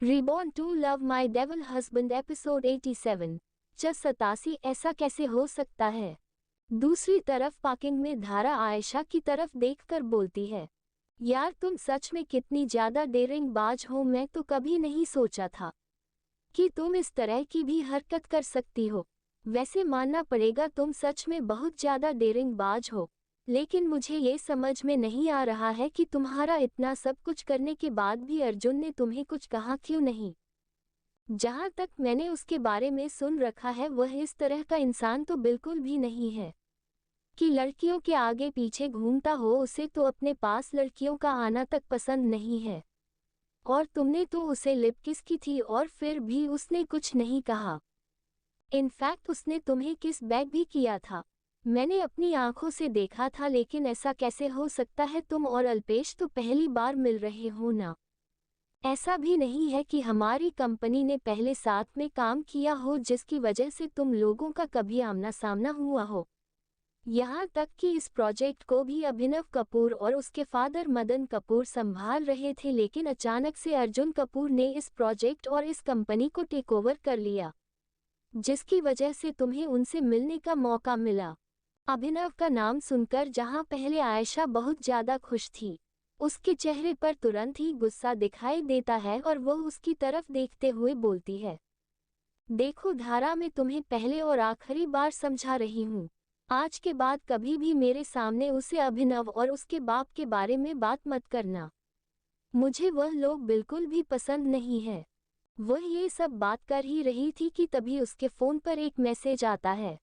Reborn to love my devil husband episode 87। 87 ऐसा कैसे हो सकता है। दूसरी तरफ पार्किंग में धारा आयशा की तरफ देखकर बोलती है, यार तुम सच में कितनी ज्यादा डेरिंग बाज हो। मैं तो कभी नहीं सोचा था कि तुम इस तरह की भी हरकत कर सकती हो। वैसे मानना पड़ेगा तुम सच में बहुत ज्यादा डेरिंग बाज हो, लेकिन मुझे ये समझ में नहीं आ रहा है कि तुम्हारा इतना सब कुछ करने के बाद भी अर्जुन ने तुम्हें कुछ कहा क्यों नहीं। जहां तक मैंने उसके बारे में सुन रखा है वह इस तरह का इंसान तो बिल्कुल भी नहीं है कि लड़कियों के आगे पीछे घूमता हो। उसे तो अपने पास लड़कियों का आना तक पसंद नहीं है। और तुमने तो उसे लिप किस की थी और फिर भी उसने कुछ नहीं कहा। इनफैक्ट उसने तुम्हें किस बैक भी किया था। मैंने अपनी आंखों से देखा था। लेकिन ऐसा कैसे हो सकता है। तुम और अल्पेश तो पहली बार मिल रहे हो ना। ऐसा भी नहीं है कि हमारी कंपनी ने पहले साथ में काम किया हो जिसकी वजह से तुम लोगों का कभी आमना सामना हुआ हो। यहाँ तक कि इस प्रोजेक्ट को भी अभिनव कपूर और उसके फादर मदन कपूर संभाल रहे थे, लेकिन अचानक से अर्जुन कपूर ने इस प्रोजेक्ट और इस कंपनी को टेक ओवर कर लिया, जिसकी वजह से तुम्हें उनसे मिलने का मौका मिला। अभिनव का नाम सुनकर जहां पहले आयशा बहुत ज्यादा खुश थी, उसके चेहरे पर तुरंत ही गुस्सा दिखाई देता है और वह उसकी तरफ देखते हुए बोलती है, देखो धारा, मैं तुम्हें पहले और आखिरी बार समझा रही हूँ। आज के बाद कभी भी मेरे सामने उसे अभिनव और उसके बाप के बारे में बात मत करना। मुझे वह लोग बिल्कुल भी पसंद नहीं है। वह ये सब बात कर ही रही थी कि तभी उसके फोन पर एक मैसेज आता है।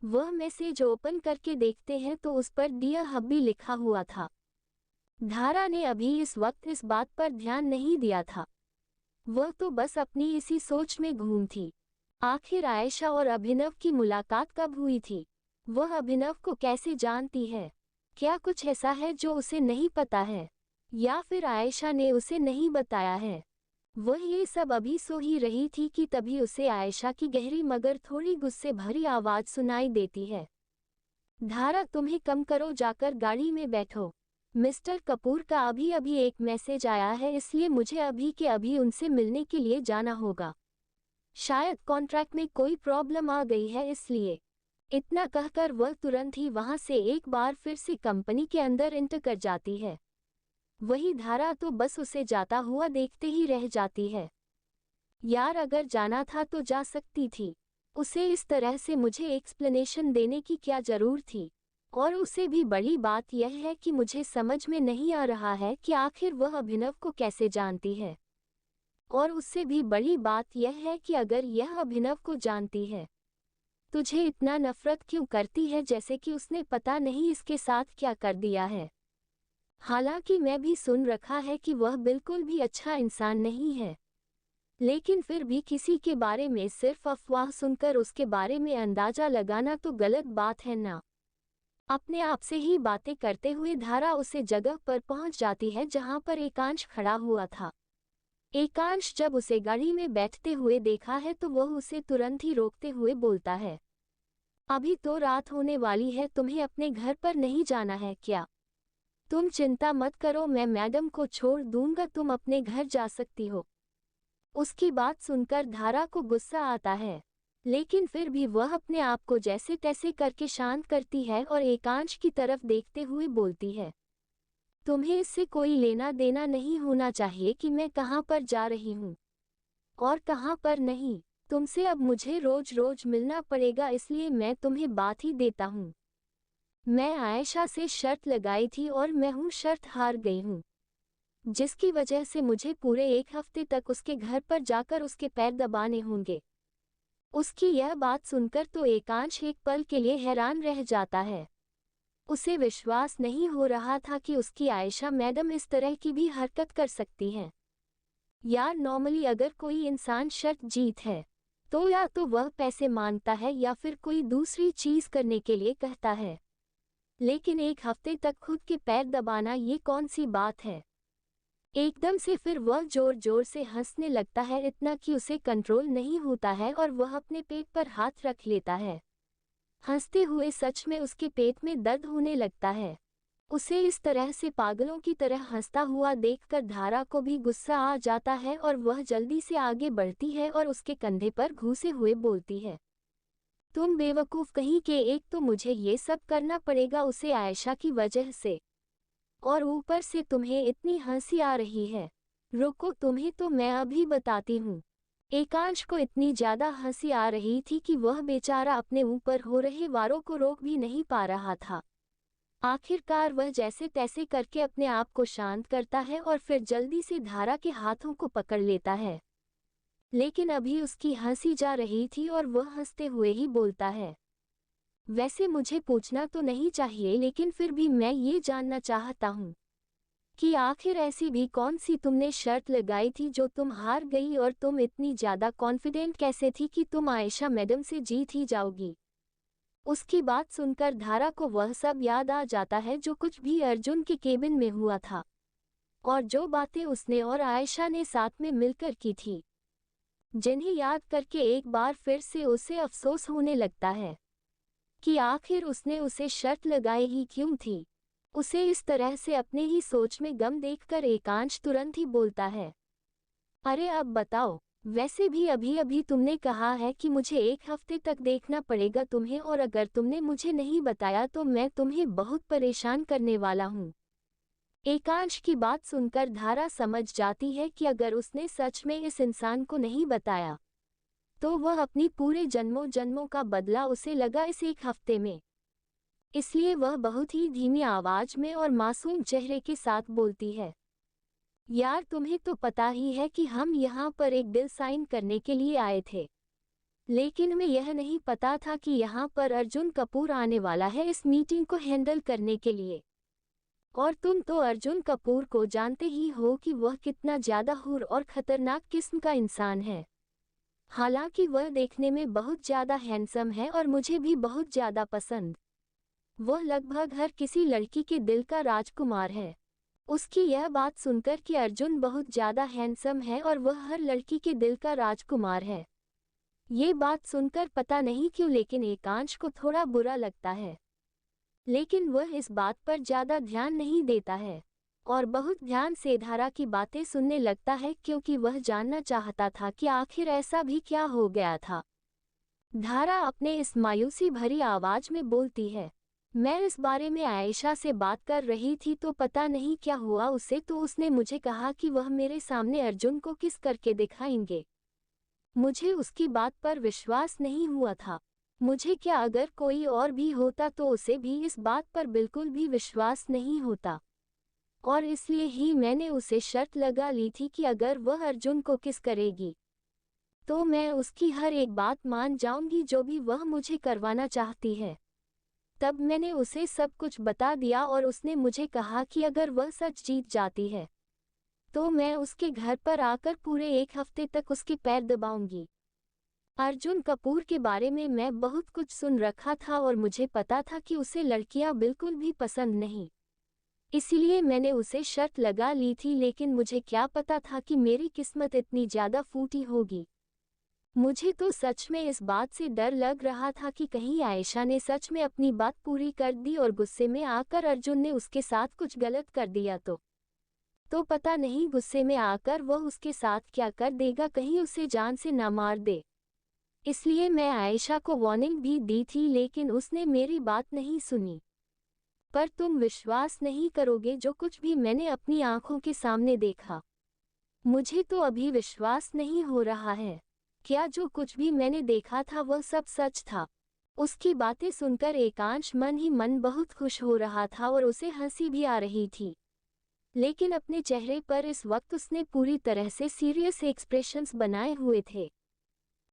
वह मैसेज ओपन करके देखते हैं तो उस पर डियर हब्बी लिखा हुआ था। धारा ने अभी इस वक्त इस बात पर ध्यान नहीं दिया था। वह तो बस अपनी इसी सोच में घूम थी। आखिर आयशा और अभिनव की मुलाकात कब हुई थी। वह अभिनव को कैसे जानती है। क्या कुछ ऐसा है जो उसे नहीं पता है, या फिर आयशा ने उसे नहीं बताया है। वह ये सब अभी सो ही रही थी कि तभी उसे आयशा की गहरी मगर थोड़ी गुस्से भरी आवाज सुनाई देती है, धारा तुम्हें कम करो, जाकर गाड़ी में बैठो। मिस्टर कपूर का अभी अभी एक मैसेज आया है, इसलिए मुझे अभी के अभी उनसे मिलने के लिए जाना होगा। शायद कॉन्ट्रैक्ट में कोई प्रॉब्लम आ गई है इसलिए। इतना कहकर वह तुरंत ही वहां से एक बार फिर से कंपनी के अंदर एंटर कर जाती है। वही धारा तो बस उसे जाता हुआ देखते ही रह जाती है। यार अगर जाना था तो जा सकती थी। उसे इस तरह से मुझे एक्सप्लेनेशन देने की क्या जरूरत थी। और उसे भी बड़ी बात यह है कि मुझे समझ में नहीं आ रहा है कि आखिर वह अभिनव को कैसे जानती है। और उससे भी बड़ी बात यह है कि अगर यह अभिनव को जानती है, तुझे इतना नफरत क्यों करती है, जैसे कि उसने पता नहीं इसके साथ क्या कर दिया है। हालांकि मैं भी सुन रखा है कि वह बिल्कुल भी अच्छा इंसान नहीं है, लेकिन फिर भी किसी के बारे में सिर्फ अफवाह सुनकर उसके बारे में अंदाजा लगाना तो गलत बात है ना। अपने आप से ही बातें करते हुए धारा उसे जगह पर पहुंच जाती है जहां पर एकांश खड़ा हुआ था। एकांश जब उसे गाड़ी में बैठते हुए देखा है तो वह उसे तुरंत ही रोकते हुए बोलता है, अभी तो रात होने वाली है, तुम्हें अपने घर पर नहीं जाना है क्या। तुम चिंता मत करो, मैं मैडम को छोड़ दूंगा, तुम अपने घर जा सकती हो। उसकी बात सुनकर धारा को गुस्सा आता है, लेकिन फिर भी वह अपने आप को जैसे तैसे करके शांत करती है और एकांश की तरफ देखते हुए बोलती है, तुम्हें इससे कोई लेना देना नहीं होना चाहिए कि मैं कहाँ पर जा रही हूँ और कहाँ पर नहीं। तुमसे अब मुझे रोज रोज मिलना पड़ेगा, इसलिए मैं तुम्हें बात ही देता हूँ। मैं आयशा से शर्त लगाई थी और मैं हूँ शर्त हार गई हूँ, जिसकी वजह से मुझे पूरे एक हफ्ते तक उसके घर पर जाकर उसके पैर दबाने होंगे। उसकी यह बात सुनकर तो एकांश एक पल के लिए हैरान रह जाता है। उसे विश्वास नहीं हो रहा था कि उसकी आयशा मैडम इस तरह की भी हरकत कर सकती हैं। यार नॉर्मली अगर कोई इंसान शर्त जीत है तो या तो वह पैसे मांगता है या फिर कोई दूसरी चीज करने के लिए कहता है, लेकिन एक हफ्ते तक खुद के पैर दबाना ये कौन सी बात है। एकदम से फिर वह जोर जोर से हंसने लगता है, इतना कि उसे कंट्रोल नहीं होता है और वह अपने पेट पर हाथ रख लेता है। हंसते हुए सच में उसके पेट में दर्द होने लगता है। उसे इस तरह से पागलों की तरह हंसता हुआ देखकर धारा को भी गुस्सा आ जाता है और वह जल्दी से आगे बढ़ती है और उसके कंधे पर घूसे हुए बोलती है, तुम बेवकूफ कहीं के, एक तो मुझे ये सब करना पड़ेगा उसे आयशा की वजह से, और ऊपर से तुम्हें इतनी हंसी आ रही है। रुको, तुम्हें तो मैं अभी बताती हूँ। एकांश को इतनी ज्यादा हंसी आ रही थी कि वह बेचारा अपने ऊपर हो रहे वारों को रोक भी नहीं पा रहा था। आखिरकार वह जैसे तैसे करके अपने आप को शांत करता है और फिर जल्दी से धारा के हाथों को पकड़ लेता है। लेकिन अभी उसकी हंसी जा रही थी और वह हंसते हुए ही बोलता है, वैसे मुझे पूछना तो नहीं चाहिए, लेकिन फिर भी मैं ये जानना चाहता हूँ कि आखिर ऐसी भी कौन सी तुमने शर्त लगाई थी जो तुम हार गई, और तुम इतनी ज्यादा कॉन्फिडेंट कैसे थी कि तुम आयशा मैडम से जीत ही जाओगी। उसकी बात सुनकर धारा को वह सब याद आ जाता है जो कुछ भी अर्जुन के केबिन में हुआ था और जो बातें उसने और आयशा ने साथ में मिलकर की थी, जिन्हें याद करके एक बार फिर से उसे अफसोस होने लगता है कि आखिर उसने उसे शर्त लगाई ही क्यों थी। उसे इस तरह से अपने ही सोच में गम देखकर एकांश तुरंत ही बोलता है, अरे अब बताओ, वैसे भी अभी अभी तुमने कहा है कि मुझे 1 हफ्ते तक देखना पड़ेगा तुम्हें, और अगर तुमने मुझे नहीं बताया तो मैं तुम्हें बहुत परेशान करने वाला हूँ। एकांश की बात सुनकर धारा समझ जाती है कि अगर उसने सच में इस इंसान को नहीं बताया तो वह अपनी पूरे जन्मों जन्मों का बदला उसे लगा इस 1 हफ्ते में। इसलिए वह बहुत ही धीमी आवाज में और मासूम चेहरे के साथ बोलती है, यार तुम्हें तो पता ही है कि हम यहाँ पर एक डील साइन करने के लिए आए थे, लेकिन मैं यह नहीं पता था कि यहाँ पर अर्जुन कपूर आने वाला है इस मीटिंग को हैंडल करने के लिए। और तुम तो अर्जुन कपूर को जानते ही हो कि वह कितना ज्यादा हूर और खतरनाक किस्म का इंसान है। हालांकि वह देखने में बहुत ज्यादा हैंडसम है और मुझे भी बहुत ज्यादा पसंद। वह लगभग हर किसी लड़की के दिल का राजकुमार है। उसकी यह बात सुनकर कि अर्जुन बहुत ज्यादा हैंडसम है और वह हर लड़की के दिल का राजकुमार है, ये बात सुनकर पता नहीं क्यों लेकिन एकांश को थोड़ा बुरा लगता है। लेकिन वह इस बात पर ज्यादा ध्यान नहीं देता है और बहुत ध्यान से धारा की बातें सुनने लगता है, क्योंकि वह जानना चाहता था कि आखिर ऐसा भी क्या हो गया था। धारा अपने इस मायूसी भरी आवाज में बोलती है, मैं इस बारे में आयशा से बात कर रही थी तो पता नहीं क्या हुआ उसे, तो उसने मुझे कहा कि वह मेरे सामने अर्जुन को किस करके दिखाएंगे। मुझे उसकी बात पर विश्वास नहीं हुआ था। मुझे क्या, अगर कोई और भी होता तो उसे भी इस बात पर बिल्कुल भी विश्वास नहीं होता, और इसलिए ही मैंने उसे शर्त लगा ली थी कि अगर वह अर्जुन को किस करेगी तो मैं उसकी हर एक बात मान जाऊंगी जो भी वह मुझे करवाना चाहती है। तब मैंने उसे सब कुछ बता दिया और उसने मुझे कहा कि अगर वह सच जीत जाती है तो मैं उसके घर पर आकर पूरे 1 हफ्ते तक उसके पैर दबाऊंगी। अर्जुन कपूर के बारे में मैं बहुत कुछ सुन रखा था और मुझे पता था कि उसे लड़कियां बिल्कुल भी पसंद नहीं, इसीलिए मैंने उसे शर्त लगा ली थी, लेकिन मुझे क्या पता था कि मेरी किस्मत इतनी ज्यादा फूटी होगी। मुझे तो सच में इस बात से डर लग रहा था कि कहीं आयशा ने सच में अपनी बात पूरी कर दी और गुस्से में आकर अर्जुन ने उसके साथ कुछ गलत कर दिया तो पता नहीं गुस्से में आकर वह उसके साथ क्या कर देगा, कहीं उसे जान से ना मार दे। इसलिए मैं आयशा को वार्निंग भी दी थी, लेकिन उसने मेरी बात नहीं सुनी। पर तुम विश्वास नहीं करोगे जो कुछ भी मैंने अपनी आंखों के सामने देखा। मुझे तो अभी विश्वास नहीं हो रहा है, क्या जो कुछ भी मैंने देखा था वह सब सच था। उसकी बातें सुनकर एकांश मन ही मन बहुत खुश हो रहा था और उसे हंसी भी आ रही थी, लेकिन अपने चेहरे पर इस वक्त उसने पूरी तरह से सीरियस एक्सप्रेशंस बनाए हुए थे,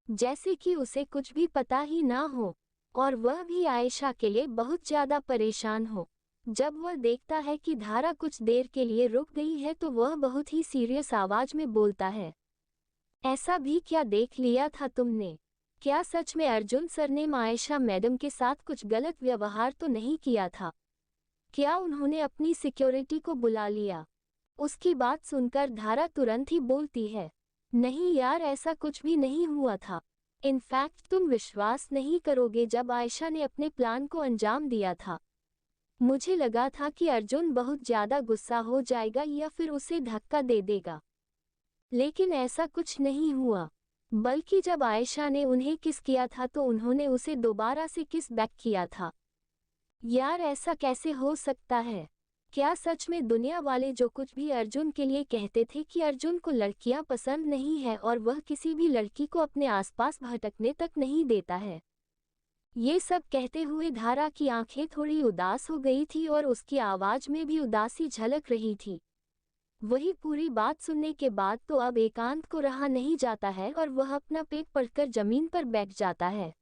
जैसे कि उसे कुछ भी पता ही ना हो और वह भी आयशा के लिए बहुत ज्यादा परेशान हो। जब वह देखता है कि धारा कुछ देर के लिए रुक गई है तो वह बहुत ही सीरियस आवाज में बोलता है, ऐसा भी क्या देख लिया था तुमने? क्या सच में अर्जुन सर ने आयशा मैडम के साथ कुछ गलत व्यवहार तो नहीं किया था? क्या उन्होंने अपनी सिक्योरिटी को बुला लिया? उसकी बात सुनकर धारा तुरंत ही बोलती है, नहीं यार, ऐसा कुछ भी नहीं हुआ था। इनफैक्ट तुम विश्वास नहीं करोगे, जब आयशा ने अपने प्लान को अंजाम दिया था मुझे लगा था कि अर्जुन बहुत ज्यादा गुस्सा हो जाएगा या फिर उसे धक्का दे देगा, लेकिन ऐसा कुछ नहीं हुआ। बल्कि जब आयशा ने उन्हें किस किया था तो उन्होंने उसे दोबारा से किस बैक किया था। यार ऐसा कैसे हो सकता है? क्या सच में दुनिया वाले जो कुछ भी अर्जुन के लिए कहते थे कि अर्जुन को लड़कियां पसंद नहीं है और वह किसी भी लड़की को अपने आसपास भटकने तक नहीं देता है, ये सब कहते हुए धारा की आंखें थोड़ी उदास हो गई थी और उसकी आवाज में भी उदासी झलक रही थी। वही पूरी बात सुनने के बाद तो अब एकांत को रहा नहीं जाता है और वह अपना पेट पकड़कर जमीन पर बैठ जाता है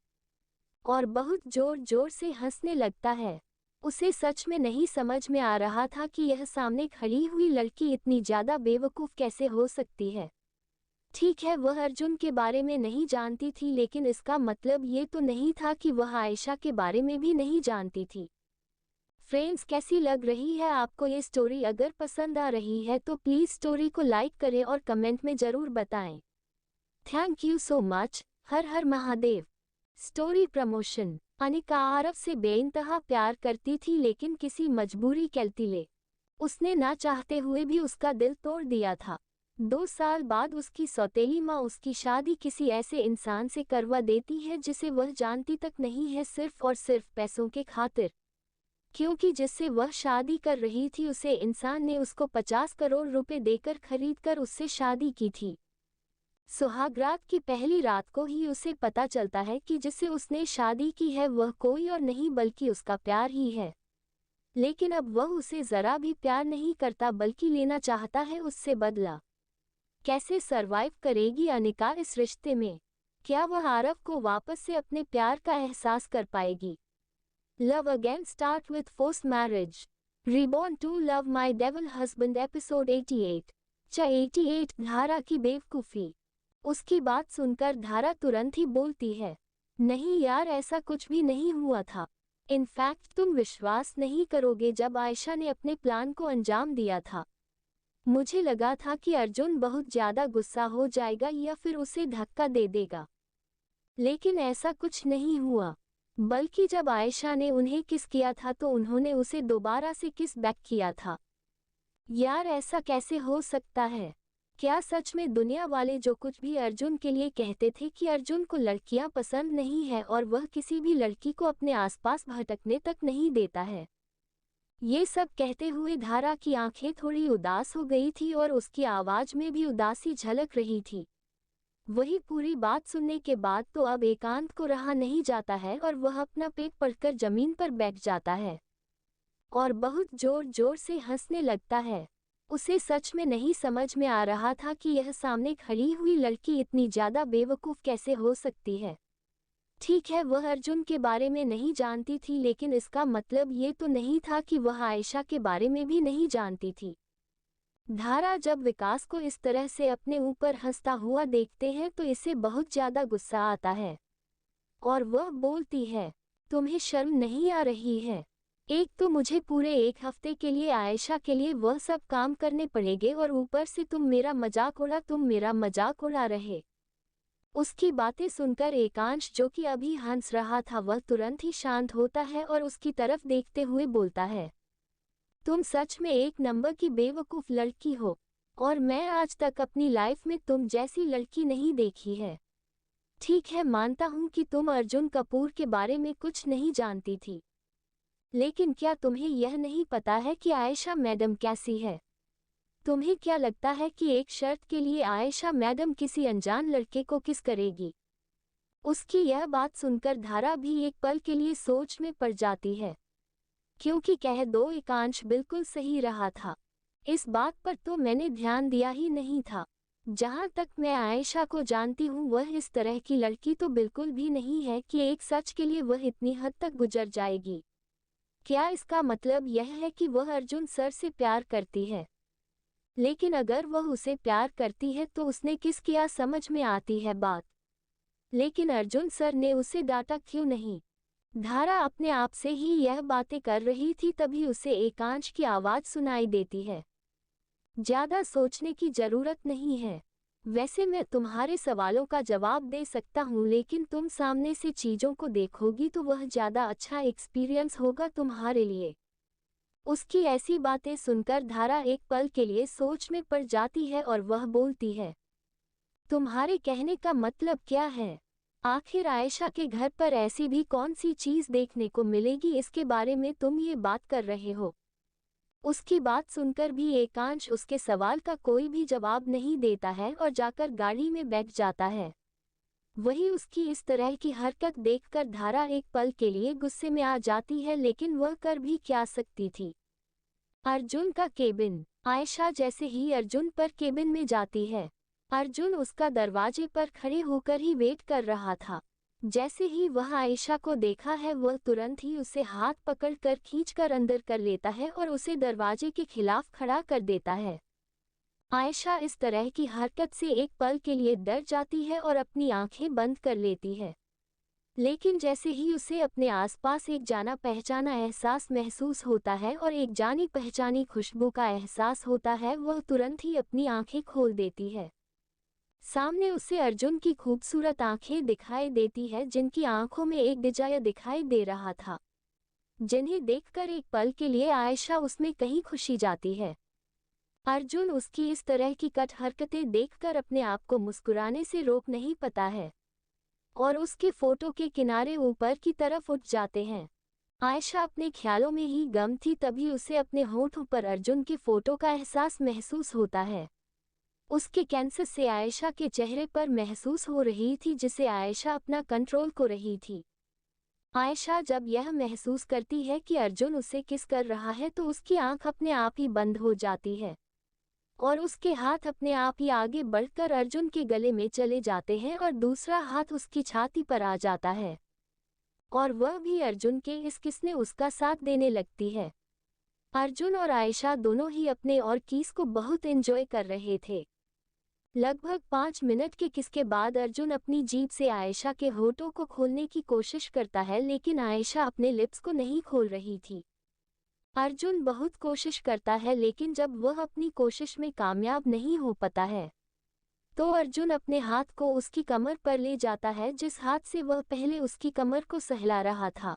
और बहुत जोर जोर से हंसने लगता है। उसे सच में नहीं समझ में आ रहा था कि यह सामने खड़ी हुई लड़की इतनी ज्यादा बेवकूफ कैसे हो सकती है। ठीक है, वह अर्जुन के बारे में नहीं जानती थी, लेकिन इसका मतलब ये तो नहीं था कि वह आयशा के बारे में भी नहीं जानती थी। फ्रेंड्स, कैसी लग रही है आपको ये स्टोरी? अगर पसंद आ रही है तो प्लीज़ स्टोरी को लाइक करें और कमेंट में ज़रूर बताएं। Thank you so much. Her her Mahadev. Story promotion. Anika Aarav से बेइंतहा प्यार करती थी, लेकिन किसी मजबूरी के उसने ना चाहते हुए भी उसका दिल तोड़ दिया था। 2 साल बाद उसकी सौतेली माँ उसकी शादी किसी ऐसे इंसान से करवा देती है जिसे वह जानती तक नहीं है, सिर्फ और सिर्फ पैसों के खातिर। क्योंकि जिससे वह शादी कर रही थी उसे इंसान ने उसको 50 करोड़ रुपए देकर खरीदकर उससे शादी की थी। सुहागरात की पहली रात को ही उसे पता चलता है कि जिससे उसने शादी की है वह कोई और नहीं बल्कि उसका प्यार ही है। लेकिन अब वह उसे जरा भी प्यार नहीं करता बल्कि लेना चाहता है उससे बदला। कैसे सरवाइव करेगी अनिका इस रिश्ते में? क्या वह आरव को वापस से अपने प्यार का एहसास कर पाएगी? Love again start with forced marriage. Reborn to love my devil husband episode 88. 88 धारा की बेवकूफ़ी। उसकी बात सुनकर धारा तुरंत ही बोलती है, नहीं यार ऐसा कुछ भी नहीं हुआ था। इनफैक्ट तुम विश्वास नहीं करोगे, जब आयशा ने अपने प्लान को अंजाम दिया था मुझे लगा था कि अर्जुन बहुत ज़्यादा गुस्सा हो जाएगा या फिर उसे धक्का दे देगा, लेकिन ऐसा कुछ नहीं हुआ। बल्कि जब आयशा ने उन्हें किस किया था तो उन्होंने उसे दोबारा से किस बैक किया था। यार ऐसा कैसे हो सकता है? क्या सच में दुनिया वाले जो कुछ भी अर्जुन के लिए कहते थे कि अर्जुन को लड़कियां पसंद नहीं है और वह किसी भी लड़की को अपने आसपास भटकने तक नहीं देता है, ये सब कहते हुए धारा की आंखें थोड़ी उदास हो गई थी और उसकी आवाज में भी उदासी झलक रही थी। वही पूरी बात सुनने के बाद तो अब एकांत को रहा नहीं जाता है और वह अपना पेट पकड़कर जमीन पर बैठ जाता है और बहुत जोर जोर से हंसने लगता है। उसे सच में नहीं समझ में आ रहा था कि यह सामने खड़ी हुई लड़की इतनी ज्यादा बेवकूफ कैसे हो सकती है। ठीक है, वह अर्जुन के बारे में नहीं जानती थी, लेकिन इसका मतलब ये तो नहीं था कि वह आयशा के बारे में भी नहीं जानती थी। धारा जब विकास को इस तरह से अपने ऊपर हंसता हुआ देखते हैं तो इसे बहुत ज्यादा गुस्सा आता है और वह बोलती है, तुम्हें शर्म नहीं आ रही है? एक तो मुझे पूरे 1 हफ्ते के लिए आयशा के लिए वह सब काम करने पड़ेंगे और ऊपर से तुम मेरा मजाक उड़ा रहे। उसकी बातें सुनकर एकांश, जो कि अभी हंस रहा था, वह तुरंत ही शांत होता है और उसकी तरफ देखते हुए बोलता है, तुम सच में 1 नंबर की बेवकूफ लड़की हो और मैं आज तक अपनी लाइफ में तुम जैसी लड़की नहीं देखी है। ठीक है, मानता हूं कि तुम अर्जुन कपूर के बारे में कुछ नहीं जानती थी, लेकिन क्या तुम्हें यह नहीं पता है कि आयशा मैडम कैसी है? तुम्हें क्या लगता है कि एक शर्त के लिए आयशा मैडम किसी अनजान लड़के को किस करेगी? उसकी यह बात सुनकर धारा भी एक पल के लिए सोच में पड़ जाती है, क्योंकि कह दो एकांश बिल्कुल सही रहा था। इस बात पर तो मैंने ध्यान दिया ही नहीं था। जहां तक मैं आयशा को जानती हूं वह इस तरह की लड़की तो बिल्कुल भी नहीं है कि एक सच के लिए वह इतनी हद तक गुजर जाएगी। क्या इसका मतलब यह है कि वह अर्जुन सर से प्यार करती है? लेकिन अगर वह उसे प्यार करती है तो उसने किस किया समझ में आती है बात, लेकिन अर्जुन सर ने उसे डांटा क्यों नहीं? धारा अपने आप से ही यह बातें कर रही थी, तभी उसे एकांश की आवाज सुनाई देती है, ज्यादा सोचने की जरूरत नहीं है। वैसे मैं तुम्हारे सवालों का जवाब दे सकता हूँ, लेकिन तुम सामने से चीजों को देखोगी तो वह ज्यादा अच्छा एक्सपीरियंस होगा तुम्हारे लिए। उसकी ऐसी बातें सुनकर धारा एक पल के लिए सोच में पड़ जाती है और वह बोलती है, तुम्हारे कहने का मतलब क्या है? आखिर आयशा के घर पर ऐसी भी कौन सी चीज देखने को मिलेगी इसके बारे में तुम ये बात कर रहे हो? उसकी बात सुनकर भी एकांश उसके सवाल का कोई भी जवाब नहीं देता है और जाकर गाड़ी में बैठ जाता है। वही उसकी इस तरह की हरकत देखकर धारा एक पल के लिए गुस्से में आ जाती है, लेकिन वह कर भी क्या सकती थी। अर्जुन का केबिन। आयशा जैसे ही अर्जुन पर केबिन में जाती है, अर्जुन उसका दरवाजे पर खड़े होकर ही वेट कर रहा था। जैसे ही वह आयशा को देखा है, वह तुरंत ही उसे हाथ पकड़कर खींचकर अंदर कर लेता है और उसे दरवाजे के खिलाफ खड़ा कर देता है। आयशा इस तरह की हरकत से एक पल के लिए डर जाती है और अपनी आंखें बंद कर लेती है। लेकिन जैसे ही उसे अपने आसपास एक जाना पहचाना एहसास महसूस होता है और एक जानी पहचानी खुशबू का एहसास होता है, वह तुरंत ही अपनी आंखें खोल देती है। सामने उसे अर्जुन की खूबसूरत आंखें दिखाई देती है, जिनकी आंखों में एक डिजायर दिखाई दे रहा था, जिन्हें देखकर एक पल के लिए आयशा उसमें कहीं खुशी जाती है। अर्जुन उसकी इस तरह की कट हरकतें देखकर अपने आप को मुस्कुराने से रोक नहीं पाता है और उसके फोटो के किनारे ऊपर की तरफ उठ जाते हैं। आयशा अपने ख्यालों में ही गम थी, तभी उसे अपने होठों पर अर्जुन के फोटो का एहसास महसूस होता है। उसके कैंसर से आयशा के चेहरे पर महसूस हो रही थी, जिसे आयशा अपना कंट्रोल को रही थी। आयशा जब यह महसूस करती है कि अर्जुन उसे किस कर रहा है, तो उसकी आंख अपने आप ही बंद हो जाती है और उसके हाथ अपने आप ही आगे बढ़कर अर्जुन के गले में चले जाते हैं और दूसरा हाथ उसकी छाती पर आ जाता है और वह भी अर्जुन के इस किस ने उसका साथ देने लगती है। अर्जुन और आयशा दोनों ही अपने और किस को बहुत एंजॉय कर रहे थे। लगभग 5 मिनट के किस के बाद अर्जुन अपनी जीभ से आयशा के होठों को खोलने की कोशिश करता है, लेकिन आयशा अपने लिप्स को नहीं खोल रही थी। अर्जुन बहुत कोशिश करता है, लेकिन जब वह अपनी कोशिश में कामयाब नहीं हो पाता है, तो अर्जुन अपने हाथ को उसकी कमर पर ले जाता है, जिस हाथ से वह पहले उसकी कमर को सहला रहा था।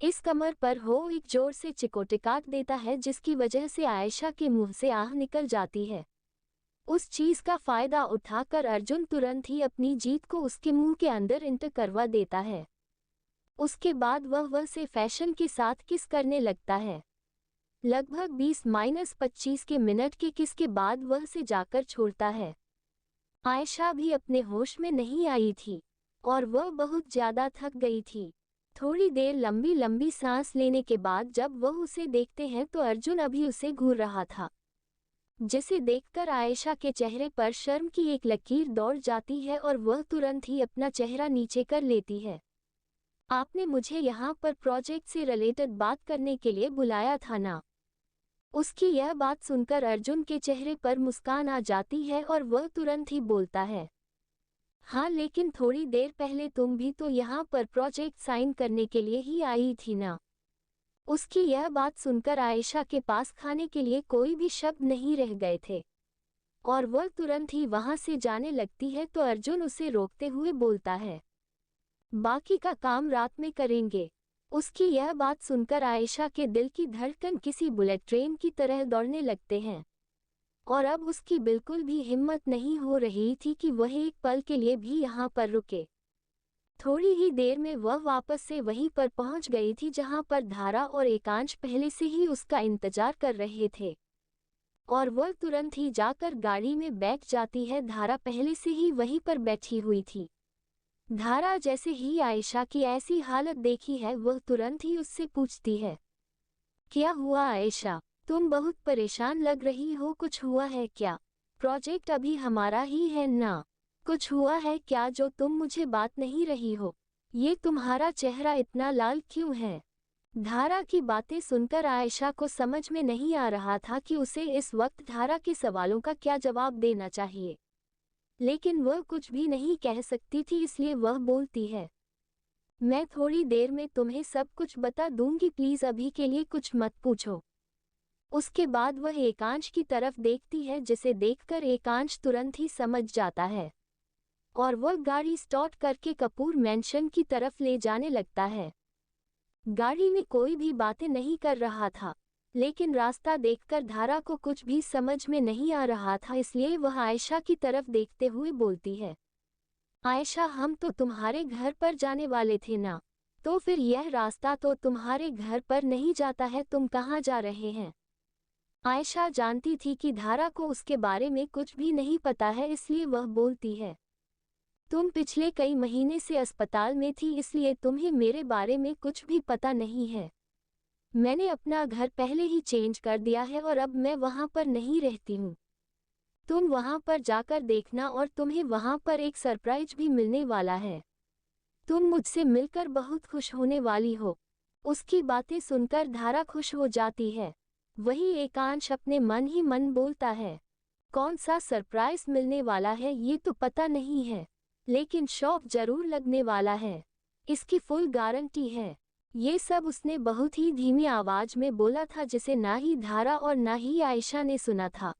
इस कमर पर वो एक जोर से चिकोटे काट देता है, जिसकी वजह से आयशा के मुंह से आह निकल जाती है। उस चीज का फायदा उठाकर अर्जुन तुरंत ही अपनी जीभ को उसके मुंह के अंदर इंटर करवा देता है। उसके बाद वह से फैशन के साथ किस करने लगता है। लगभग 20-25 के मिनट के किस के बाद वह से जाकर छोड़ता है। आयशा भी अपने होश में नहीं आई थी और वह बहुत ज्यादा थक गई थी। थोड़ी देर लंबी लंबी सांस लेने के बाद जब वह उसे देखते हैं, तो अर्जुन अभी उसे घूर रहा था, जिसे देखकर आयशा के चेहरे पर शर्म की एक लकीर दौड़ जाती है और वह तुरंत ही अपना चेहरा नीचे कर लेती है। आपने मुझे यहाँ पर प्रोजेक्ट से रिलेटेड बात करने के लिए बुलाया था ना? उसकी यह बात सुनकर अर्जुन के चेहरे पर मुस्कान आ जाती है और वह तुरंत ही बोलता है, हाँ, लेकिन थोड़ी देर पहले तुम भी तो यहाँ पर प्रोजेक्ट साइन करने के लिए ही आई थी ना? उसकी यह बात सुनकर आयशा के पास खाने के लिए कोई भी शब्द नहीं रह गए थे और वह तुरंत ही वहां से जाने लगती है, तो अर्जुन उसे रोकते हुए बोलता है, बाकी का काम रात में करेंगे। उसकी यह बात सुनकर आयशा के दिल की धड़कन किसी बुलेट ट्रेन की तरह दौड़ने लगते हैं और अब उसकी बिल्कुल भी हिम्मत नहीं हो रही थी कि वह एक पल के लिए भी यहाँ पर रुके। थोड़ी ही देर में वह वापस से वहीं पर पहुंच गई थी, जहां पर धारा और एकांश पहले से ही उसका इंतजार कर रहे थे और वह तुरंत ही जाकर गाड़ी में बैठ जाती है। धारा पहले से ही वहीं पर बैठी हुई थी। धारा जैसे ही आयशा की ऐसी हालत देखी है, वह तुरंत ही उससे पूछती है, क्या हुआ आयशा? तुम बहुत परेशान लग रही हो, कुछ हुआ है क्या? प्रोजेक्ट अभी हमारा ही है ना? कुछ हुआ है क्या जो तुम मुझे बात नहीं रही हो? ये तुम्हारा चेहरा इतना लाल क्यों है? धारा की बातें सुनकर आयशा को समझ में नहीं आ रहा था कि उसे इस वक्त धारा के सवालों का क्या जवाब देना चाहिए, लेकिन वह कुछ भी नहीं कह सकती थी, इसलिए वह बोलती है, मैं थोड़ी देर में तुम्हें सब कुछ बता दूंगी, प्लीज अभी के लिए कुछ मत पूछो। उसके बाद वह एकांश की तरफ देखती है, जिसे देखकर एकांश तुरंत ही समझ जाता है और वह गाड़ी स्टार्ट करके कपूर मैंशन की तरफ ले जाने लगता है। गाड़ी में कोई भी बातें नहीं कर रहा था। लेकिन रास्ता देखकर धारा को कुछ भी समझ में नहीं आ रहा था, इसलिए वह आयशा की तरफ देखते हुए बोलती है, आयशा, हम तो तुम्हारे घर पर जाने वाले थे ना, तो फिर यह रास्ता तो तुम्हारे घर पर नहीं जाता है, तुम कहाँ जा रहे हैं? आयशा जानती थी कि धारा को उसके बारे में कुछ भी नहीं पता है, इसलिए वह बोलती है, तुम पिछले कई महीने से अस्पताल में थी, इसलिए तुम्हें मेरे बारे में कुछ भी पता नहीं है। मैंने अपना घर पहले ही चेंज कर दिया है और अब मैं वहां पर नहीं रहती हूँ। तुम वहां पर जाकर देखना और तुम्हें वहां पर एक सरप्राइज भी मिलने वाला है। तुम मुझसे मिलकर बहुत खुश होने वाली हो। उसकी बातें सुनकर धारा खुश हो जाती है। वही एकांश अपने मन ही मन बोलता है, कौन सा सरप्राइज मिलने वाला है ये तो पता नहीं है, लेकिन शौक जरूर लगने वाला है, इसकी फुल गारंटी है। ये सब उसने बहुत ही धीमी आवाज में बोला था, जिसे ना ही धारा और ना ही आयशा ने सुना था।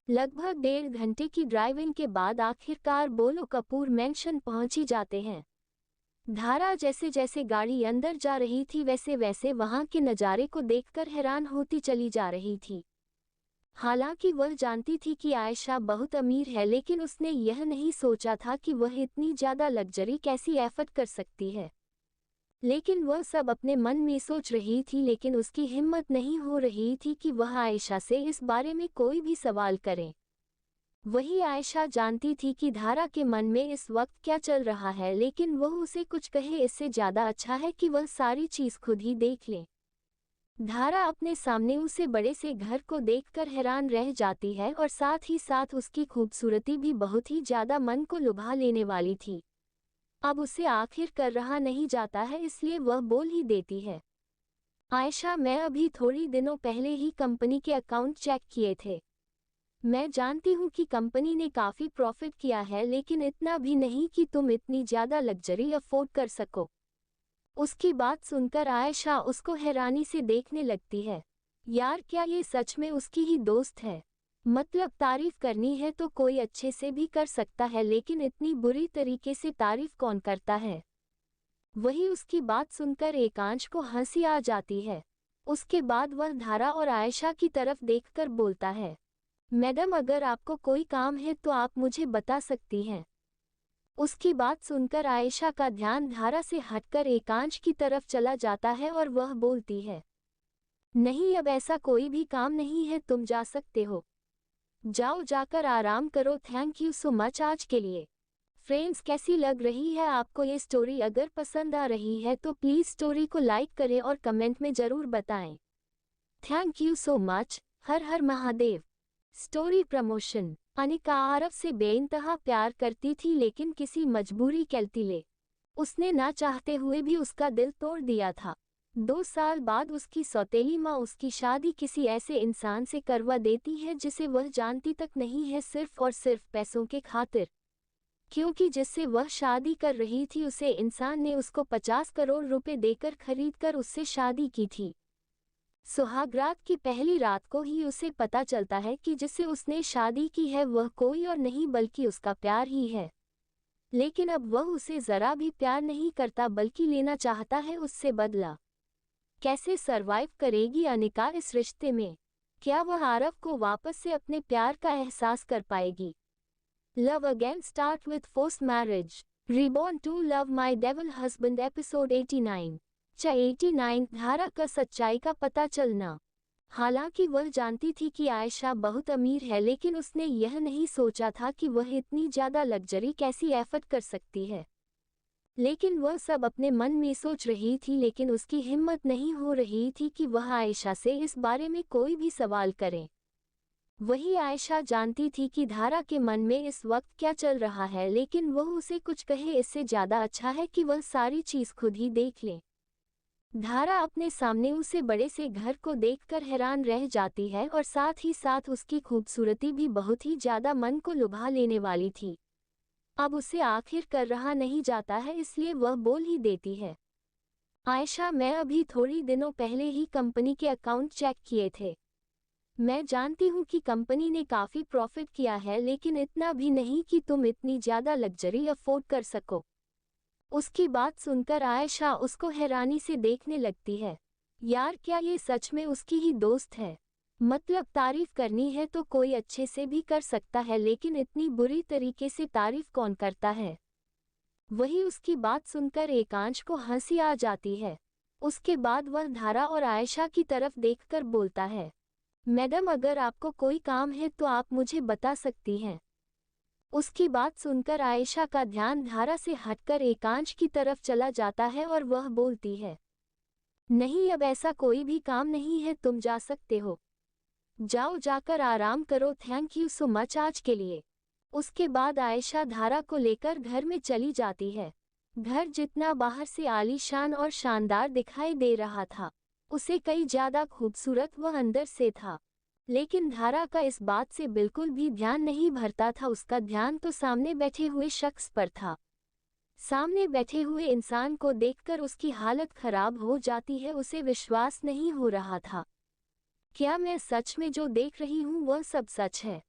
लगभग 1.5 घंटे की ड्राइविंग के बाद आखिरकार बोलो कपूर मैंशन पहुंच ही जाते हैं। धारा जैसे जैसे गाड़ी अंदर जा रही थी वैसे वैसे वहां के नज़ारे को देखकर हैरान होती चली जा रही थी। हालांकि वह जानती थी कि आयशा बहुत अमीर है, लेकिन उसने यह नहीं सोचा था कि वह इतनी ज़्यादा लग्जरी कैसी एफर्ट कर सकती है। लेकिन वह सब अपने मन में सोच रही थी, लेकिन उसकी हिम्मत नहीं हो रही थी कि वह आयशा से इस बारे में कोई भी सवाल करे। वही आयशा जानती थी कि धारा के मन में इस वक्त क्या चल रहा है, लेकिन वह उसे कुछ कहे इससे ज़्यादा अच्छा है कि वह सारी चीज़ खुद ही देख ले। धारा अपने सामने उसे बड़े से घर को देखकर हैरान रह जाती है और साथ ही साथ उसकी खूबसूरती भी बहुत ही ज़्यादा मन को लुभा लेने वाली थी। अब उसे आखिर कर रहा नहीं जाता है, इसलिए वह बोल ही देती है, आयशा, मैं अभी थोड़ी दिनों पहले ही कंपनी के अकाउंट चेक किए थे। मैं जानती हूँ कि कंपनी ने काफ़ी प्रॉफिट किया है, लेकिन इतना भी नहीं कि तुम इतनी ज़्यादा लग्जरी अफोर्ड कर सको। उसकी बात सुनकर आयशा उसको हैरानी से देखने लगती है। यार, क्या ये सच में उसकी ही दोस्त है? मतलब तारीफ करनी है तो कोई अच्छे से भी कर सकता है, लेकिन इतनी बुरी तरीके से तारीफ कौन करता है? वही उसकी बात सुनकर एकांश को हंसी आ जाती है। उसके बाद वह धारा और आयशा की तरफ देखकर बोलता है, मैडम, अगर आपको कोई काम है तो आप मुझे बता सकती हैं। उसकी बात सुनकर आयशा का ध्यान धारा से हटकर एकांश की तरफ चला जाता है और वह बोलती है, नहीं, अब ऐसा कोई भी काम नहीं है, तुम जा सकते हो। जाओ, जाकर आराम करो। थैंक यू सो मच आज के लिए। फ्रेंड्स, कैसी लग रही है आपको ये स्टोरी? अगर पसंद आ रही है तो प्लीज़ स्टोरी को लाइक करें और कमेंट में ज़रूर बताएं। Thank you so much. Her her Mahadev. Story promotion. Anika Aarav से बेइंतहा प्यार करती थी, लेकिन किसी मजबूरी के उसने ना चाहते हुए भी उसका दिल तोड़ दिया था। 2 साल बाद उसकी सौतेली माँ उसकी शादी किसी ऐसे इंसान से करवा देती है जिसे वह जानती तक नहीं है, सिर्फ और सिर्फ पैसों के खातिर। क्योंकि जिससे वह शादी कर रही थी उसे इंसान ने उसको 50 करोड़ रुपए देकर खरीदकर उससे शादी की थी। सुहागरात की पहली रात को ही उसे पता चलता है कि जिससे उसने शादी की है वह कोई और नहीं बल्कि उसका प्यार ही है। लेकिन अब वह उसे ज़रा भी प्यार नहीं करता, बल्कि लेना चाहता है उससे बदला। कैसे सरवाइव करेगी अनिका इस रिश्ते में? क्या वह आरव को वापस से अपने प्यार का एहसास कर पाएगी? Love again start with forced marriage. Reborn to love my devil husband episode 89। 89 धारा का सच्चाई का पता चलना। हालांकि वह जानती थी कि आयशा बहुत अमीर है, लेकिन उसने यह नहीं सोचा था कि वह इतनी ज़्यादा लग्जरी कैसी एफर्ट कर सकती है। लेकिन वह सब अपने मन में सोच रही थी, लेकिन उसकी हिम्मत नहीं हो रही थी कि वह आयशा से इस बारे में कोई भी सवाल करे। वही आयशा जानती थी कि धारा के मन में इस वक्त क्या चल रहा है, लेकिन वह उसे कुछ कहे इससे ज़्यादा अच्छा है कि वह सारी चीज़ खुद ही देख ले। धारा अपने सामने उसे बड़े से घर को देखकर हैरान रह जाती है और साथ ही साथ उसकी खूबसूरती भी बहुत ही ज़्यादा मन को लुभा लेने वाली थी। अब उसे आखिर कर रहा नहीं जाता है, इसलिए वह बोल ही देती है, आयशा, मैं अभी थोड़ी दिनों पहले ही कंपनी के अकाउंट चेक किए थे। मैं जानती हूँ कि कंपनी ने काफ़ी प्रॉफिट किया है, लेकिन इतना भी नहीं कि तुम इतनी ज़्यादा लग्जरी अफोर्ड कर सको। उसकी बात सुनकर आयशा उसको हैरानी से देखने लगती है। यार क्या ये सच में उसकी ही दोस्त है? मतलब तारीफ करनी है तो कोई अच्छे से भी कर सकता है, लेकिन इतनी बुरी तरीके से तारीफ कौन करता है? वही उसकी बात सुनकर एकांश को हंसी आ जाती है। उसके बाद वह धारा और आयशा की तरफ देखकर बोलता है, मैडम अगर आपको कोई काम है तो आप मुझे बता सकती हैं। उसकी बात सुनकर आयशा का ध्यान धारा से हटकर एकांश की तरफ चला जाता है और वह बोलती है, नहीं अब ऐसा कोई भी काम नहीं है, तुम जा सकते हो। जाओ जाकर आराम करो, थैंक यू सो मच आज के लिए। उसके बाद आयशा धारा को लेकर घर में चली जाती है। घर जितना बाहर से आलीशान और शानदार दिखाई दे रहा था, उसे कई ज्यादा खूबसूरत वह अंदर से था। लेकिन धारा का इस बात से बिल्कुल भी ध्यान नहीं भरता था। उसका ध्यान तो सामने बैठे हुए शख्स पर था। सामने बैठे हुए इंसान को देखकर उसकी हालत खराब हो जाती है। उसे विश्वास नहीं हो रहा था, क्या मैं सच में जो देख रही हूँ वह सब सच है?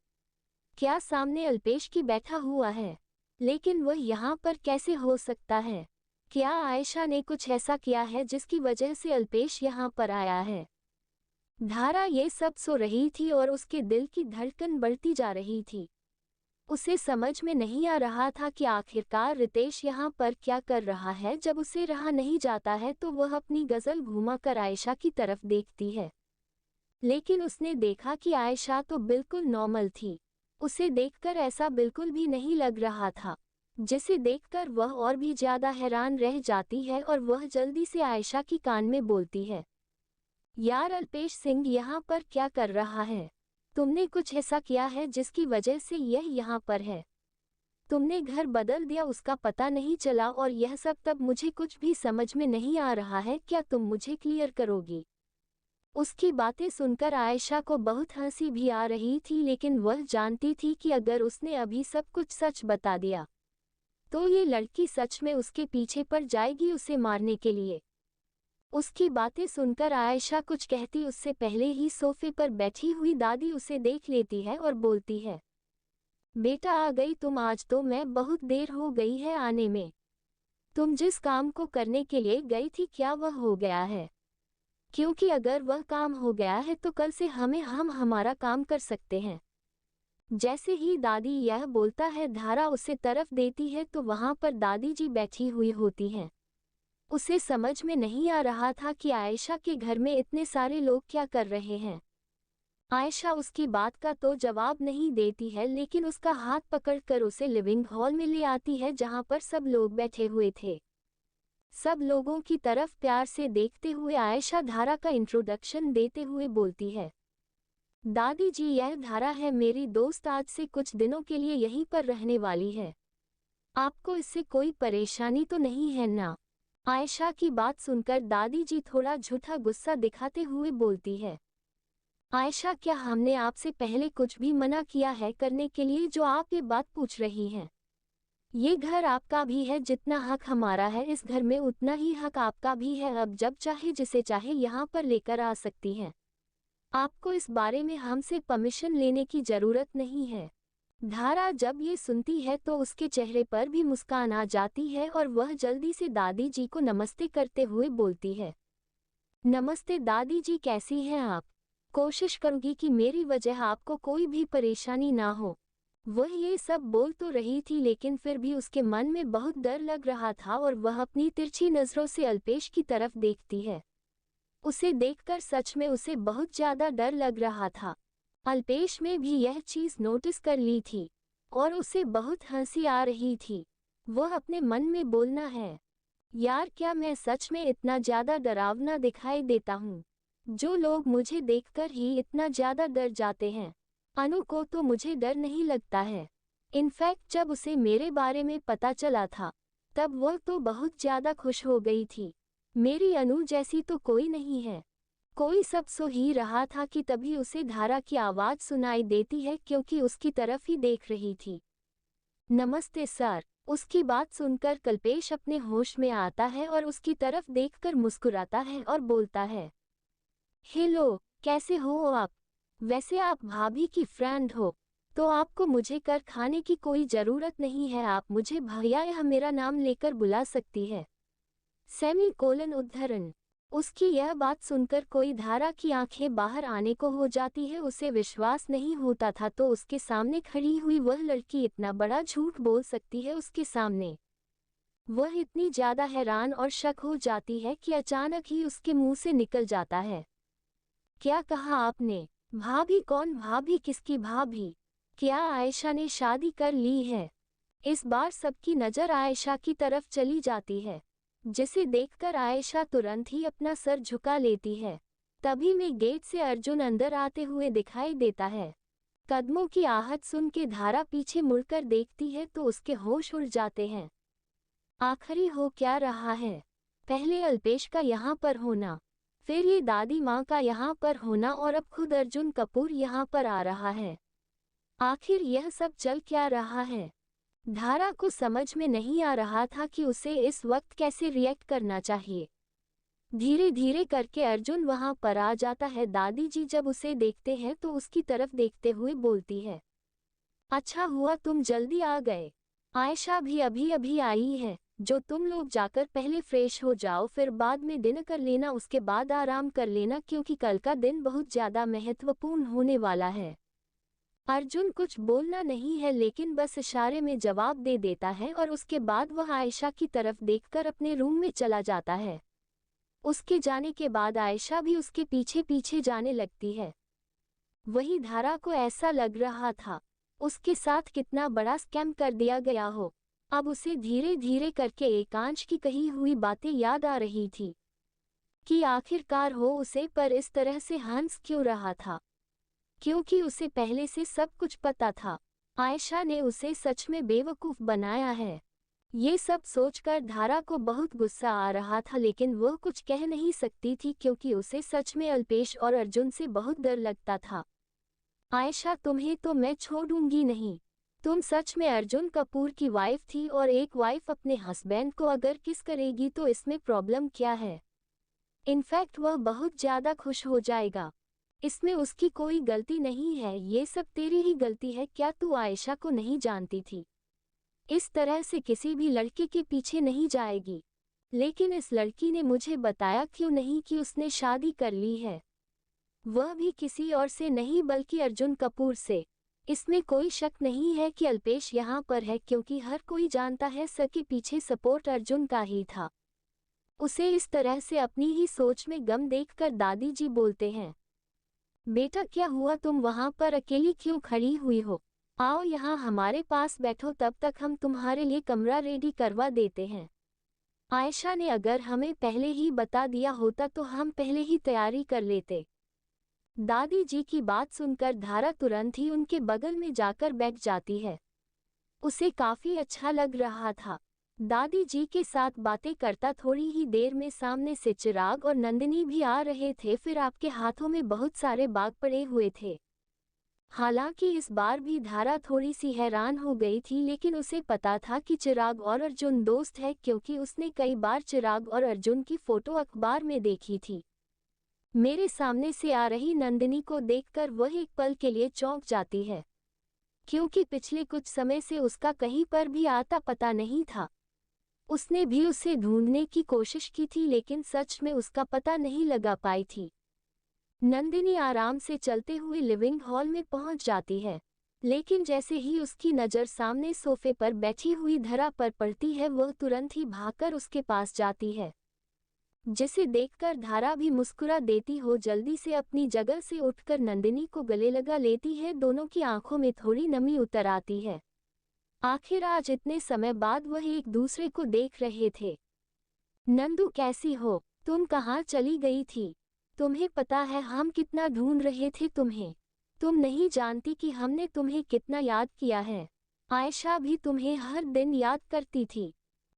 क्या सामने अल्पेश की बैठा हुआ है? लेकिन वह यहाँ पर कैसे हो सकता है? क्या आयशा ने कुछ ऐसा किया है जिसकी वजह से अल्पेश यहाँ पर आया है? धारा ये सब सो रही थी और उसके दिल की धड़कन बढ़ती जा रही थी। उसे समझ में नहीं आ रहा था कि आखिरकार रितेश यहाँ पर क्या कर रहा है। जब उसे रहा नहीं जाता है तो वह अपनी गजल घुमाकर आयशा की तरफ देखती है, लेकिन उसने देखा कि आयशा तो बिल्कुल नॉर्मल थी। उसे देखकर ऐसा बिल्कुल भी नहीं लग रहा था, जिसे देखकर वह और भी ज्यादा हैरान रह जाती है और वह जल्दी से आयशा की कान में बोलती है, यार अल्पेश सिंह यहाँ पर क्या कर रहा है? तुमने कुछ ऐसा किया है जिसकी वजह से यह यहाँ पर है? तुमने घर बदल दिया, उसका पता नहीं चला और यह सब तब मुझे कुछ भी समझ में नहीं आ रहा है। क्या तुम मुझे क्लियर करोगी? उसकी बातें सुनकर आयशा को बहुत हंसी भी आ रही थी, लेकिन वह जानती थी कि अगर उसने अभी सब कुछ सच बता दिया तो ये लड़की सच में उसके पीछे पड़ जाएगी उसे मारने के लिए। उसकी बातें सुनकर आयशा कुछ कहती उससे पहले ही सोफे पर बैठी हुई दादी उसे देख लेती है और बोलती है, बेटा आ गई तुम आज? तो मैं बहुत देर हो गई है आने में। तुम जिस काम को करने के लिए गई थी क्या वह हो गया है? क्योंकि अगर वह काम हो गया है तो कल से हम हमारा काम कर सकते हैं। जैसे ही दादी यह बोलता है धारा उसे तरफ देती है तो वहां पर दादी जी बैठी हुई होती हैं। उसे समझ में नहीं आ रहा था कि आयशा के घर में इतने सारे लोग क्या कर रहे हैं। आयशा उसकी बात का तो जवाब नहीं देती है, लेकिन उसका हाथ पकड़कर उसे लिविंग हॉल में ले आती है जहां पर सब लोग बैठे हुए थे। सब लोगों की तरफ प्यार से देखते हुए आयशा धारा का इंट्रोडक्शन देते हुए बोलती है, दादी जी यह धारा है मेरी दोस्त, आज से कुछ दिनों के लिए यहीं पर रहने वाली है। आपको इससे कोई परेशानी तो नहीं है ना? आयशा की बात सुनकर दादी जी थोड़ा झूठा गुस्सा दिखाते हुए बोलती है, आयशा क्या हमने आपसे पहले कुछ भी मना किया है करने के लिए जो आप ये बात पूछ रही हैं? ये घर आपका भी है, जितना हक हमारा है इस घर में उतना ही हक आपका भी है। अब जब चाहे जिसे चाहे यहाँ पर लेकर आ सकती हैं। आपको इस बारे में हमसे परमिशन लेने की जरूरत नहीं है। धारा जब ये सुनती है तो उसके चेहरे पर भी मुस्कान आ जाती है और वह जल्दी से दादी जी को नमस्ते करते हुए बोलती है, नमस्ते दादी जी, कैसी हैं आप? कोशिश करूंगी कि मेरी वजह आपको कोई भी परेशानी ना हो। वह ये सब बोल तो रही थी, लेकिन फिर भी उसके मन में बहुत डर लग रहा था और वह अपनी तिरछी नजरों से अल्पेश की तरफ देखती है। उसे देखकर सच में उसे बहुत ज्यादा डर लग रहा था। अल्पेश में भी यह चीज नोटिस कर ली थी और उसे बहुत हंसी आ रही थी। वह अपने मन में बोलना है, यार क्या मैं सच में इतना ज्यादा डरावना दिखाई देता हूँ? जो लोग मुझे देखकर ही इतना ज्यादा डर जाते हैं, अनु को तो मुझे डर नहीं लगता है। इनफैक्ट जब उसे मेरे बारे में पता चला था तब वह तो बहुत ज्यादा खुश हो गई थी। मेरी अनु जैसी तो कोई नहीं है। कोई सब सो ही रहा था कि तभी उसे धारा की आवाज सुनाई देती है, क्योंकि उसकी तरफ ही देख रही थी। नमस्ते सर। उसकी बात सुनकर कल्पेश अपने होश में आता है और उसकी तरफ देखकर मुस्कुराता है और बोलता है, हेलो, कैसे हो आप? वैसे आप भाभी की फ्रेंड हो तो आपको मुझे कर खाने की कोई जरूरत नहीं है, आप मुझे भैया या मेरा नाम लेकर बुला सकती है। सेमी कोलन उद्धरण। उसकी यह बात सुनकर कोई धारा की आंखें बाहर आने को हो जाती है। उसे विश्वास नहीं होता था तो उसके सामने खड़ी हुई वह लड़की इतना बड़ा झूठ बोल सकती है उसके सामने। वह इतनी ज्यादा हैरान और शक हो जाती है कि अचानक ही उसके मुंह से निकल जाता है, क्या कहा आपने? भाभी कौन भाभी? किसकी भाभी? क्या आयशा ने शादी कर ली है? इस बार सबकी नजर आयशा की तरफ चली जाती है, जिसे देखकर आयशा तुरंत ही अपना सर झुका लेती है। तभी में गेट से अर्जुन अंदर आते हुए दिखाई देता है। कदमों की आहट सुन के धारा पीछे मुड़कर देखती है तो उसके होश उड़ जाते हैं। आखिरी हो क्या रहा है? पहले अल्पेश का यहाँ पर होना, फिर ये दादी माँ का यहाँ पर होना और अब खुद अर्जुन कपूर यहाँ पर आ रहा है। आखिर यह सब चल क्या रहा है? धारा को समझ में नहीं आ रहा था कि उसे इस वक्त कैसे रिएक्ट करना चाहिए। धीरे धीरे करके अर्जुन वहां पर आ जाता है। दादी जी जब उसे देखते हैं तो उसकी तरफ देखते हुए बोलती है, अच्छा हुआ तुम जल्दी आ गए। आयशा भी अभी अभी आई है। जो तुम लोग जाकर पहले फ्रेश हो जाओ, फिर बाद में डिनर कर लेना, उसके बाद आराम कर लेना क्योंकि कल का दिन बहुत ज्यादा महत्वपूर्ण होने वाला है। अर्जुन कुछ बोलना नहीं है लेकिन बस इशारे में जवाब दे देता है और उसके बाद वह आयशा की तरफ देखकर अपने रूम में चला जाता है। उसके जाने के बाद आयशा भी उसके पीछे पीछे जाने लगती है। वही धारा को ऐसा लग रहा था उसके साथ कितना बड़ा स्कैम कर दिया गया हो। अब उसे धीरे धीरे करके एकांश की कही हुई बातें याद आ रही थी कि आखिरकार हो उसे पर इस तरह से हंस क्यों रहा था, क्योंकि उसे पहले से सब कुछ पता था। आयशा ने उसे सच में बेवकूफ बनाया है। ये सब सोचकर धारा को बहुत गुस्सा आ रहा था लेकिन वह कुछ कह नहीं सकती थी क्योंकि उसे सच में अल्पेश और अर्जुन से बहुत डर लगता था। आयशा तुम्हें तो मैं छोड़ूंगी नहीं। तुम सच में अर्जुन कपूर की वाइफ थी और एक वाइफ अपने हस्बैंड को अगर किस करेगी तो इसमें प्रॉब्लम क्या है? इनफैक्ट वह बहुत ज्यादा खुश हो जाएगा। इसमें उसकी कोई गलती नहीं है, ये सब तेरी ही गलती है। क्या तू आयशा को नहीं जानती थी? इस तरह से किसी भी लड़के के पीछे नहीं जाएगी। लेकिन इस लड़की ने मुझे बताया क्यों नहीं कि उसने शादी कर ली है, वह भी किसी और से नहीं बल्कि अर्जुन कपूर से। इसमें कोई शक नहीं है कि अल्पेश यहाँ पर है क्योंकि हर कोई जानता है सबके पीछे सपोर्ट अर्जुन का ही था। उसे इस तरह से अपनी ही सोच में गम देखकर दादी जी बोलते हैं, बेटा क्या हुआ, तुम वहां पर अकेली क्यों खड़ी हुई हो? आओ यहाँ हमारे पास बैठो, तब तक हम तुम्हारे लिए कमरा रेडी करवा देते हैं। आयशा ने अगर हमें पहले ही बता दिया होता तो हम पहले ही तैयारी कर लेते। दादी जी की बात सुनकर धारा तुरंत ही उनके बगल में जाकर बैठ जाती है। उसे काफी अच्छा लग रहा था। दादी जी के साथ बातें करता थोड़ी ही देर में सामने से चिराग और नंदिनी भी आ रहे थे। फिर आपके हाथों में बहुत सारे बाग पड़े हुए थे। हालांकि इस बार भी धारा थोड़ी सी हैरान हो गई थी लेकिन उसे पता था कि चिराग और अर्जुन दोस्त है क्योंकि उसने कई बार चिराग और अर्जुन की फोटो अखबार में देखी थी। मेरे सामने से आ रही नंदिनी को देखकर वह एक पल के लिए चौंक जाती है क्योंकि पिछले कुछ समय से उसका कहीं पर भी आता पता नहीं था। उसने भी उसे ढूंढने की कोशिश की थी लेकिन सच में उसका पता नहीं लगा पाई थी। नंदिनी आराम से चलते हुए लिविंग हॉल में पहुंच जाती है लेकिन जैसे ही उसकी नज़र सामने सोफे पर बैठी हुई धरा पर पड़ती है वह तुरंत ही भागकर उसके पास जाती है, जिसे देखकर धारा भी मुस्कुरा देती हो जल्दी से अपनी जगह से उठकर नंदिनी को गले लगा लेती है। दोनों की आंखों में थोड़ी नमी उतर आती है। आखिर आज इतने समय बाद वह एक दूसरे को देख रहे थे। नंदू कैसी हो? तुम कहाँ चली गई थी? तुम्हें पता है हम कितना ढूंढ रहे थे तुम्हें। तुम नहीं जानती कि हमने तुम्हें कितना याद किया है। आयशा भी तुम्हें हर दिन याद करती थी।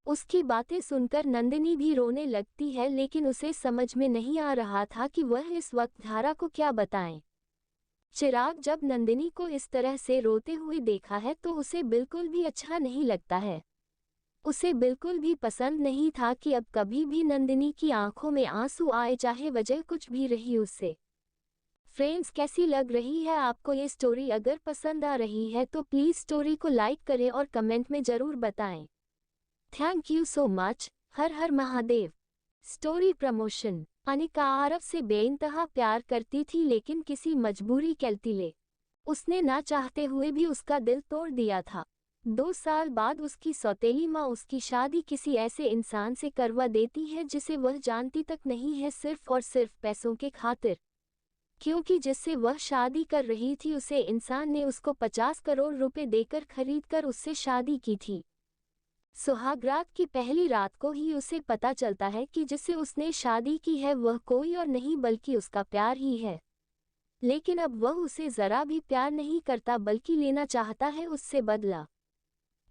उसकी बातें सुनकर नंदिनी भी रोने लगती है लेकिन उसे समझ में नहीं आ रहा था कि वह इस वक्त धारा को क्या बताएं। चिराग जब नंदिनी को इस तरह से रोते हुए देखा है तो उसे बिल्कुल भी अच्छा नहीं लगता है। उसे बिल्कुल भी पसंद नहीं था कि अब कभी भी नंदिनी की आंखों में आंसू आए, चाहे वजह कुछ भी रही उससे। फ्रेंड्स, कैसी लग रही है आपको ये स्टोरी? अगर पसंद आ रही है तो प्लीज़ स्टोरी को लाइक करें और कमेंट में ज़रूर बताएं। Thank you so much. Her her Mahadev. Story promotion. Anika Aarav से बेइंतहा प्यार करती थी, लेकिन किसी मजबूरी कैलतीले उसने ना चाहते हुए भी उसका दिल तोड़ दिया था। 2 साल बाद उसकी सौतेली माँ उसकी शादी किसी ऐसे इंसान से करवा देती है जिसे वह जानती तक नहीं है, सिर्फ और सिर्फ पैसों के खातिर। क्योंकि जिससे वह शादी कर रही थी उसे इंसान ने उसको 50 करोड़ रुपए देकर खरीदकर उससे शादी की थी। सुहागरात की पहली रात को ही उसे पता चलता है कि जिससे उसने शादी की है वह कोई और नहीं बल्कि उसका प्यार ही है। लेकिन अब वह उसे जरा भी प्यार नहीं करता बल्कि लेना चाहता है उससे बदला।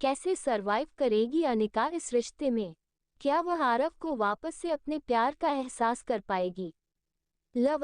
कैसे सरवाइव करेगी अनिका इस रिश्ते में? क्या वह आरव को वापस से अपने प्यार का एहसास कर पाएगी? लव